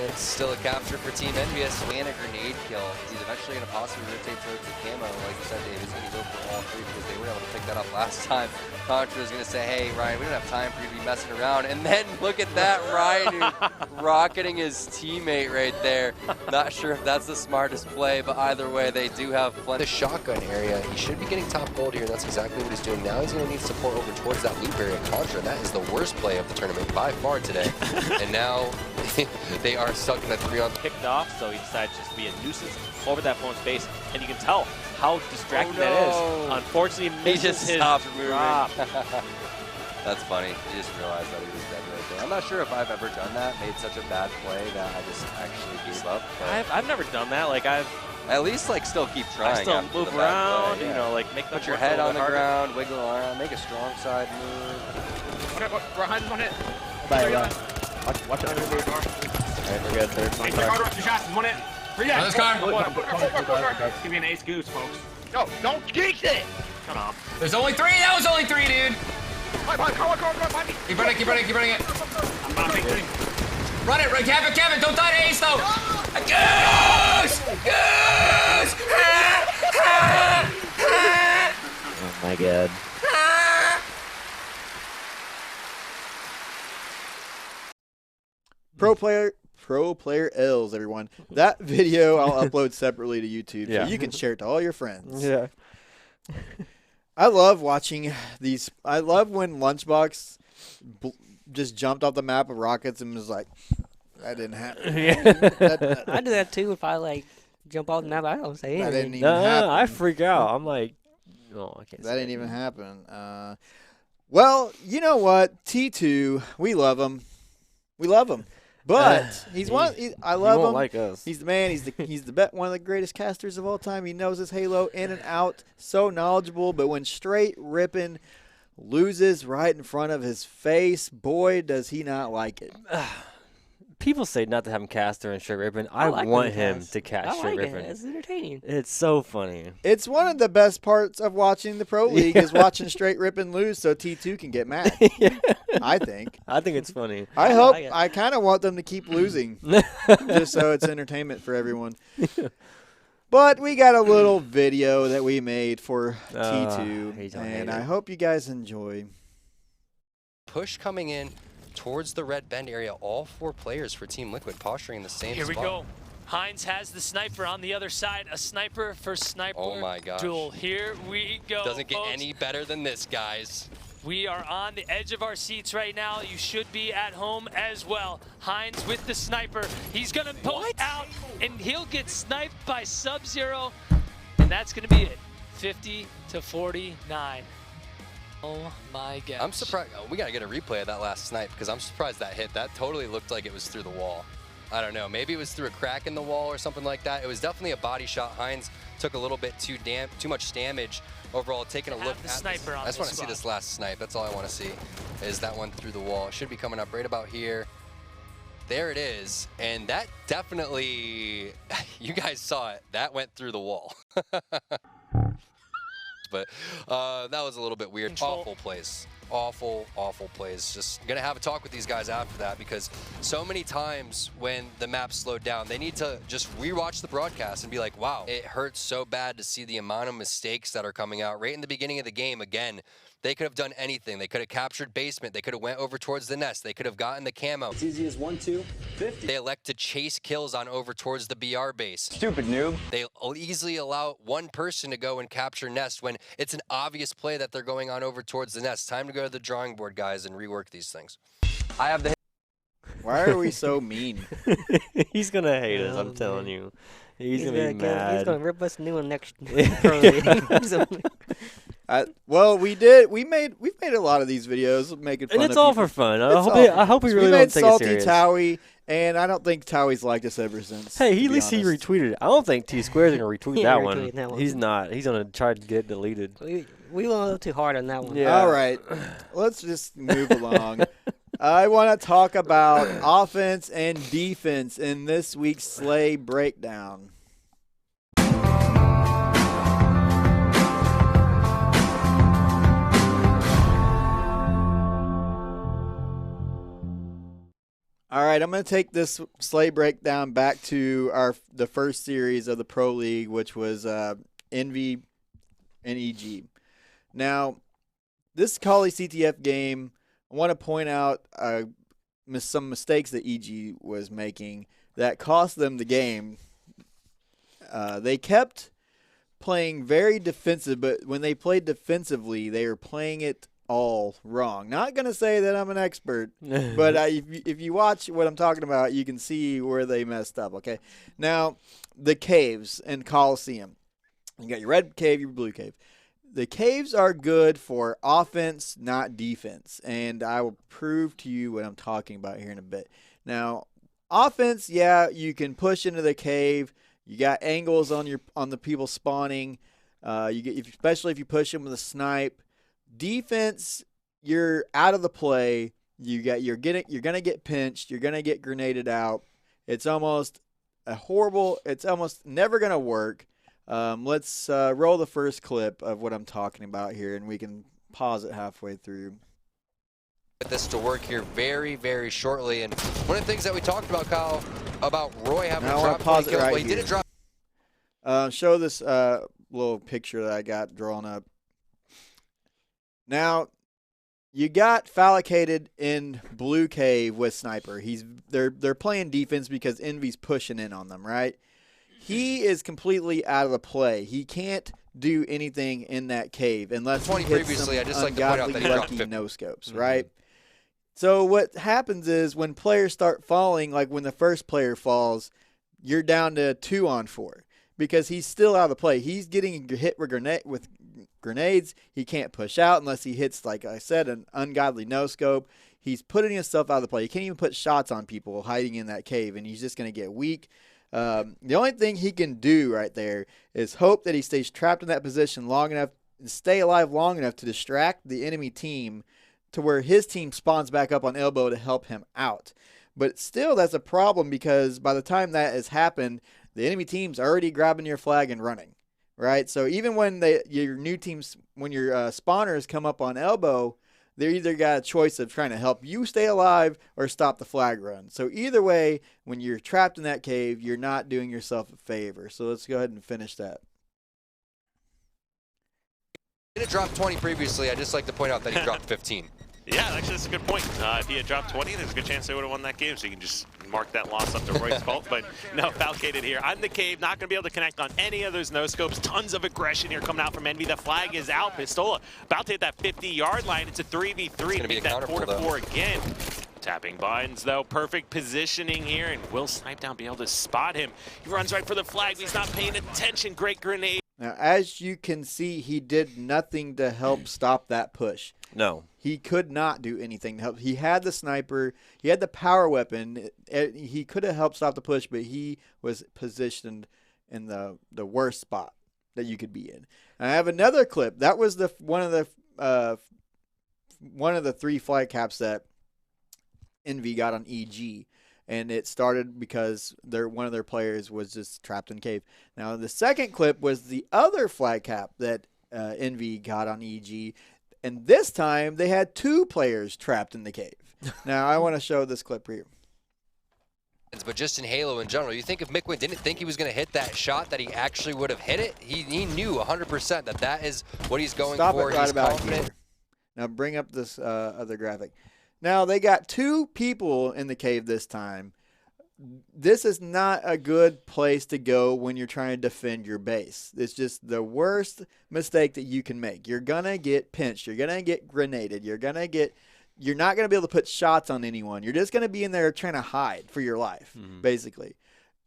it's still a capture for Team Envious. And a grenade kill. He's eventually going to possibly rotate towards the camo. Like you said, Dave, he's going to go for all 3 because they were able to pick that up last time. Contra is going to say, hey, Ryan, we don't have time for you to be messing around. And then look at that, Ryan rocketing his teammate right there. Not sure if that's the smartest play, but either way, they do have plenty. The shotgun area, he should be getting top gold here. That's exactly what he's doing. Now he's going to need support over towards that loop area. Contra, that is the worst play of the tournament by far today. And now they are stuck in a 3-on. Kicked off, so he decided just to be a nuisance over that opponent's base, and you can tell how distracting that is. Unfortunately, he just stopped moving. That's funny. You just realized that he was dead right there. I'm not sure if I've ever done that, made such a bad play that I just actually gave up. I've never done that. Like I've at least like still keep trying. I still move around. Play, you know, like make put your head on the ground, wiggle around, make a strong side move. Behind one hit. Bye. Watch it under the door. Alright, we're good. Third Take hard rush, 2 shots, 1 hit. 3 dead. Let's go. Give me an ace goose, folks. No, don't geek it! Shut up. There's only 3. That was only 3, dude. Come on, Keep running it. I'm not making Run it, Kevin, don't die to Ace, though. Goose! Oh my god. Pro player L's, everyone. That video I'll upload separately to YouTube, so you can share it to all your friends. Yeah. I love watching these. I love when Lunchbox just jumped off the map of rockets and was like, "That didn't happen." Yeah. I do that too. If I like jump off the map, I don't say anything. That didn't even happen. I freak out. I'm like, no, I can't. That didn't even happen. Well, you know what? T2, we love him. We love him. But he's one. I love him. Like us. He's the man. He's the one of the greatest casters of all time. He knows his Halo in and out. So knowledgeable. But when straight ripping loses right in front of his face, boy, does he not like it. People say not to have him caster and straight ripping. I like want him to cast straight ripping. It's entertaining. It's so funny. It's one of the best parts of watching the Pro League is watching straight ripping lose so T2 can get mad. I think it's funny. I kind of want them to keep losing just so it's entertainment for everyone. But we got a little video that we made for T2, and I hope you guys enjoy. Push coming in towards the red bend area. All 4 players for Team Liquid posturing in the same spot. Here we go. Heinz has the sniper on the other side. A sniper for sniper. Oh my gosh. Duel. Here we go. Doesn't get folks. any better than this, guys. We are on the edge of our seats right now. You should be at home as well. Heinz with the sniper. He's going to poke out, and he'll get sniped by Sub-Zero. And that's going to be it. 50-49. Oh my gosh. I'm surprised. We got to get a replay of that last snipe because I'm surprised that hit. That totally looked like it was through the wall. I don't know. Maybe it was through a crack in the wall or something like that. It was definitely a body shot. Heinz took a little bit too much damage overall. Taking a look at the sniper. I just want to see this last snipe. That's all I want to see is that one through the wall. It should be coming up right about here. There it is. And that definitely, you guys saw it. That went through the wall. But that was a little bit weird. Awful plays. Awful plays. Just gonna have a talk with these guys after that because so many times when the map slowed down, they need to just rewatch the broadcast and be like, wow, it hurts so bad to see the amount of mistakes that are coming out right in the beginning of the game. Again, they could have done anything. They could have captured basement. They could have went over towards the nest. They could have gotten the camo. It's easy as 1-2, 50. They elect to chase kills on over towards the BR base. Stupid noob. They easily allow one person to go and capture nest when it's an obvious play that they're going on over towards the nest. Time to go to the drawing board, guys, and rework these things. I have the... Why are we so mean? He's going to hate us, I'm telling you. He's going to be mad. He's going to rip us a new one next Pro League. Well, we've made a lot of these videos making fun and of it's all people. for fun. I hope he really don't take it serious. We made Salty Towie, and I don't think Towie's liked us ever since. Hey, at least he retweeted it. I don't think T-Square's going to retweet that one. That one. He's not. He's going to try to get it deleted. We went a little too hard on that one. Yeah. All right, let's just move along. I want to talk about offense and defense in this week's Slay Breakdown. All right, I'm going to take this Slay Breakdown back to the first series of the Pro League, which was Envy and EG. Now, this Kali CTF game, I want to point out some mistakes that EG was making that cost them the game. They kept playing very defensive, but when they played defensively, they were playing it all wrong. Not going to say that I'm an expert, but if you watch what I'm talking about, you can see where they messed up, okay? Now, the caves in Coliseum. You got your red cave, your blue cave. the caves are good for offense, not defense, and I will prove to you what I'm talking about here in a bit. Now, offense, yeah, you can push into the cave. You got angles on the people spawning. Especially if you push them with a snipe. Defense, you're out of the play. You're gonna get pinched. You're gonna get grenaded out. It's almost it's almost never gonna work. Let's roll the first clip of what I'm talking about here, and we can pause it halfway through. Get this to work here very, very shortly. And one of the things that we talked about, Kyle, about Roy having to drop 20 kills. Well, he didn't drop. Show this little picture that I got drawn up. Now, you got Fallicated in blue cave with Sniper. They're playing defense because Envy's pushing in on them, right? He is completely out of the play. He can't do anything in that cave unless he hits some ungodly lucky no-scopes, right? So what happens is when players start falling, like when the first player falls, you're down to 2-on-4 because he's still out of the play. He's getting hit with grenades. He can't push out unless he hits, like I said, an ungodly no-scope. He's putting himself out of the play. He can't even put shots on people hiding in that cave, and he's just going to get weak. The only thing he can do right there is hope that he stays trapped in that position long enough and stay alive long enough to distract the enemy team to where his team spawns back up on elbow to help him out. But still, that's a problem because by the time that has happened, the enemy team's already grabbing your flag and running, right? So even when your new teams, when your spawners come up on elbow, they either got a choice of trying to help you stay alive or stop the flag run. So either way, when you're trapped in that cave, you're not doing yourself a favor. So let's go ahead and finish that. He didn't drop 20 previously. I'd just like to point out that he dropped 15. Yeah, actually, that's a good point. If he had dropped 20, there's a good chance they would have won that game, so you can just mark that loss up to Roy's fault. But no, Falcated here. I'm the cave, not going to be able to connect on any of those no-scopes. Tons of aggression here coming out from Envy. The flag is out. Pistola about to hit that 50-yard line. It's a 3v3 to make that 4-4 again. Tapping buttons, though. Perfect positioning here, and will Snipedown be able to spot him? He runs right for the flag. He's not paying attention. Great grenade. Now, as you can see, he did nothing to help stop that push. No. He could not do anything to help. He had the sniper. He had the power weapon. He could have helped stop the push, but he was positioned in the worst spot that you could be in. And I have another clip. That was one of the 3 flag caps that Envy got on EG. And it started because one of their players was just trapped in cave. Now, the second clip was the other flag cap that Envy got on EG. And this time, they had 2 players trapped in the cave. Now, I want to show this clip here. But just in Halo in general, you think if McWin didn't think he was going to hit that shot, that he actually would have hit it? He knew 100% that is what he's going for. Stop it right he's about confident. here. Now, bring up this other graphic. Now, they got 2 people in the cave this time. This is not a good place to go when you're trying to defend your base. It's just the worst mistake that you can make. You're going to get pinched. You're going to get grenaded. You're not going to be able to put shots on anyone. You're just going to be in there trying to hide for your life, basically.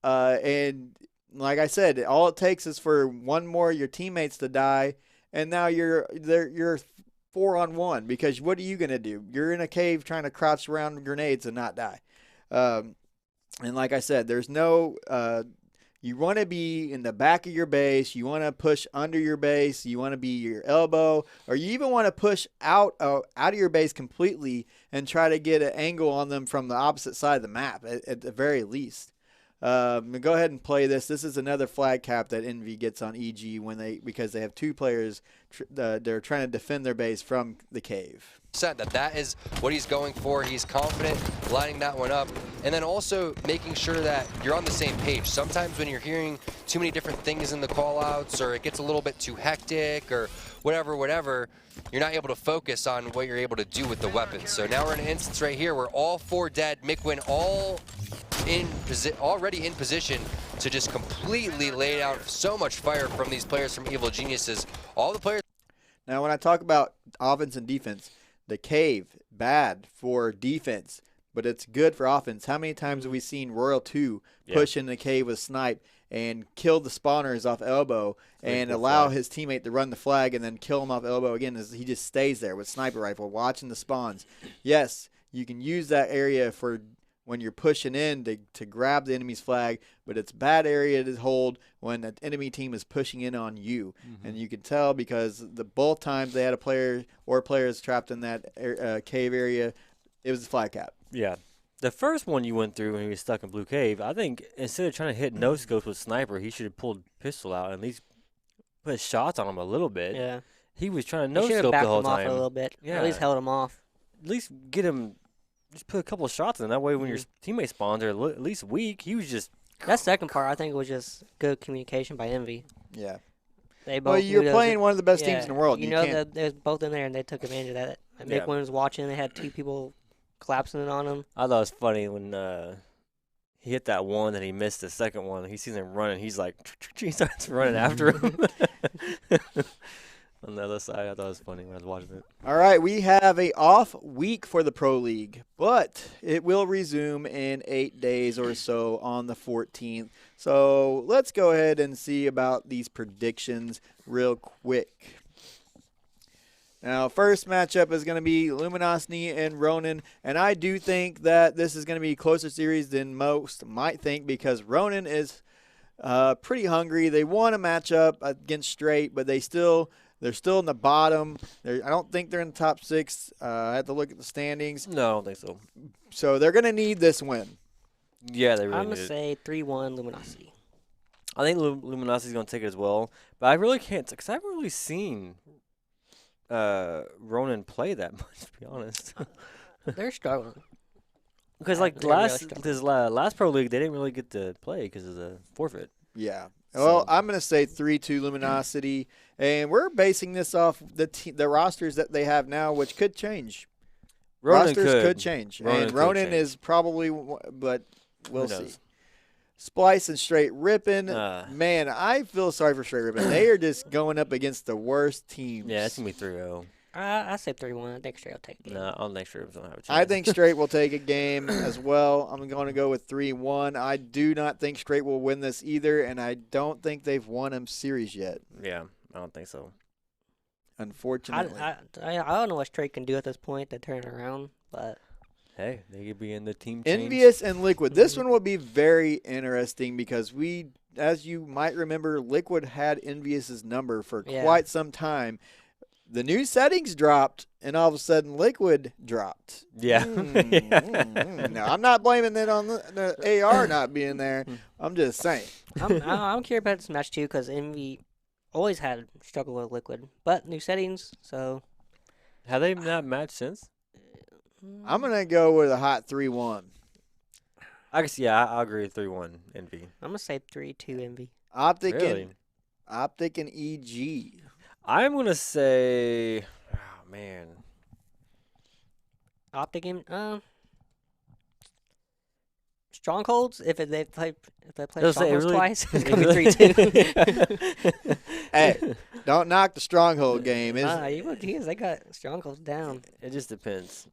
And like I said, all it takes is for one more of your teammates to die, and now you're 4-on-1 because what are you going to do? You're in a cave trying to crouch around grenades and not die. And like I said, there's no you want to be in the back of your base. You want to push under your base. You want to be your elbow, or you even want to push out of your base completely and try to get an angle on them from the opposite side of the map at the very least. Go ahead and play this. This is another flag cap that Envy gets on EG because they have 2 players. They're trying to defend their base from the cave. That is what he's going for. He's confident lining that one up, and then also making sure that you're on the same page. Sometimes when you're hearing too many different things in the call-outs, or it gets a little bit too hectic, or whatever, you're not able to focus on what you're able to do with the weapons. So now we're in an instance right here where all 4 dead, McWin already in position to just completely lay out so much fire from these players from Evil Geniuses. All the players. Now, when I talk about offense and defense, the cave, bad for defense, but it's good for offense. How many times have we seen Royal 2 push in the cave with Snipe and kill the spawners off elbow and allow his teammate to run the flag and then kill him off elbow again as he just stays there with sniper rifle watching the spawns. Yes, you can use that area for when you're pushing in to grab the enemy's flag, but it's a bad area to hold when the enemy team is pushing in on you. And you can tell because both times they had a player or players trapped in that cave area, it was a flag cap. Yeah. The first one you went through when he was stuck in Blue Cave, I think instead of trying to hit no scopes with sniper, he should have pulled pistol out and at least put shots on him a little bit. Yeah. He was trying to no scope the whole him off time. a little bit. Yeah. At least held him off. At least get him. Just put a couple of shots in. That way, when your teammate spawns are at least weak, he was just. That second part, I think, was just good communication by Envy. Yeah. They both well, you're playing one of the best teams in the world. You know that they was both in there, and they took advantage of that. And Mick was watching. They had two people collapsing it on him. I thought it was funny when he hit that one and he missed the second one. He sees him running. He's like, he starts running after him. On the other side, I thought it was funny when I was watching it. All right, we have a off week for the Pro League, but it will resume in 8 days or so on the 14th. So let's go ahead and see about these predictions real quick. Now, first matchup is going to be Luminosity and Ronin, and I do think that this is going to be a closer series than most might think because Ronin is pretty hungry. They want to match up against Straight, but they're still in the bottom. I don't think they're in the top 6. I have to look at the standings. No, I don't think so. So they're going to need this win. Yeah, they really I'm need going to say 3-1 Luminosity. I think Luminosity's going to take it as well, but I really can't because I haven't really seen Ronin play that much, to be honest. They're struggling. Because last Pro League, they didn't really get to play because of the forfeit. Yeah. Well, I'm going to say 3-2 Luminosity, and we're basing this off the rosters that they have now, which could change. Rosters could change. Ronin is probably, but we'll see. Splice and Straight Rippin'. Man, I feel sorry for Straight Rippin'. They are just going up against the worst teams. Yeah, it's going to be 3-0. I say 3-1. I think Straight will take it. No, I don't think Straight don't have a chance. I think Straight will take a game as well. I'm going to go with 3-1. I do not think Straight will win this either, and I don't think they've won a series yet. Yeah, I don't think so. Unfortunately. I don't know what Straight can do at this point to turn it around, but... Hey, they could be in the team change. Envious and Liquid. This one will be very interesting because as you might remember, Liquid had Envious's number for quite some time. The new settings dropped, and all of a sudden, Liquid dropped. Yeah. No, I'm not blaming it on the AR not being there. I'm just saying. I'm curious about this match, too, because Envy always had struggle with Liquid. But new settings, so... Have they not matched since? I'm going to go with a hot 3-1. I guess, yeah, I agree with 3-1 Envy. I'm going to say 3-2 Envy. Optic and EG. I'm going to say, oh, man. Optic and, Strongholds, if they play Strongholds twice, it's going to be 3-2. Hey, don't knock the Stronghold game. They got Strongholds down. It just depends.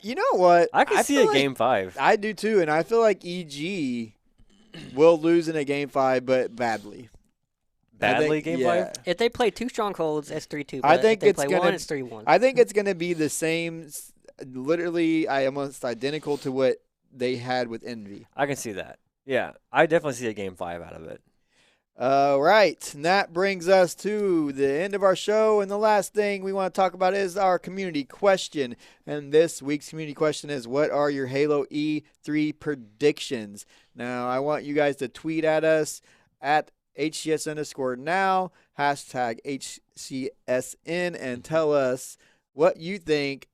You know what? I can see a Game 5. I do too, and I feel like EG will lose in a Game 5, but badly. Badly, Game 5? If they play 2 Strongholds, it's 3-2. I think if they play one, it's 3-1. I think it's going to be the same, literally almost identical to what they had with Envy. I can see that. Yeah, I definitely see a Game 5 out of it. All right, and that brings us to the end of our show, and the last thing we want to talk about is our community question. And this week's community question is, what are your Halo E3 predictions? Now, I want you guys to tweet at us at HCS_now, hashtag HCSN, and tell us what you think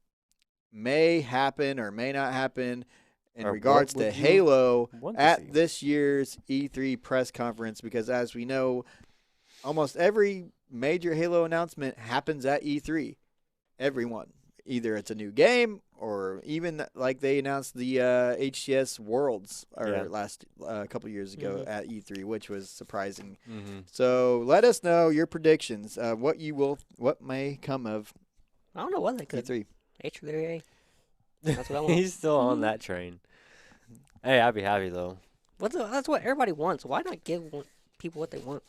may happen or may not happen in regards to Halo at this year's E3 press conference, because as we know, almost every major Halo announcement happens at E3. Everyone. Either it's a new game or even like they announced the HCS Worlds last couple years ago at E3, which was surprising. So let us know your predictions, what may come of I don't know what they could. E3. H3A. That's what I want. He's still on that train. Hey, I'd be happy though. That's what everybody wants. Why not give people what they want.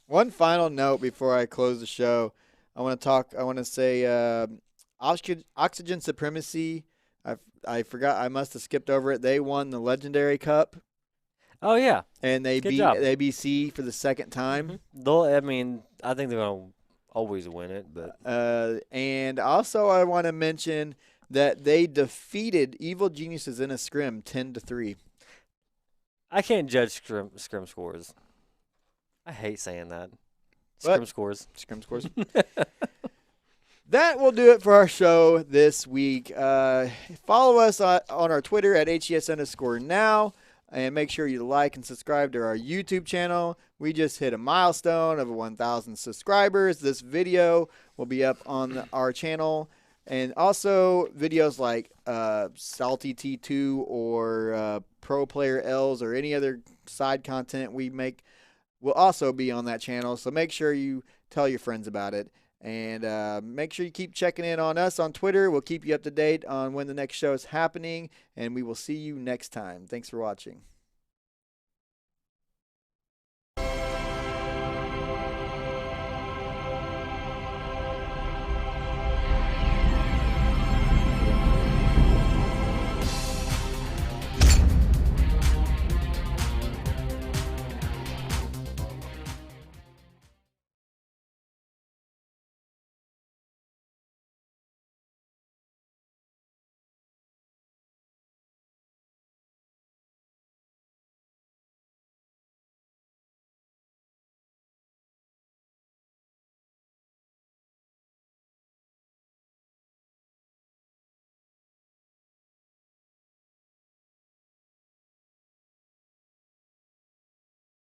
One final note before I close the show. I want to say Oxygen Supremacy. I forgot. I must have skipped over it. They won the Legendary Cup. Oh yeah, and they beat ABC for the second time. I think they're gonna always win it, but and also I want to mention that they defeated Evil Geniuses in a scrim 10-3. I can't judge scrim scores. I hate saying that. Scrim scores. That will do it for our show this week. Follow us on our Twitter at HCS_now. And make sure you like and subscribe to our YouTube channel. We just hit a milestone of 1,000 subscribers. This video will be up on our channel. And also videos like Salty T2 or Pro Player L's or any other side content we make will also be on that channel. So make sure you tell your friends about it. And make sure you keep checking in on us on Twitter. We'll keep you up to date on when the next show is happening. And we will see you next time. Thanks for watching.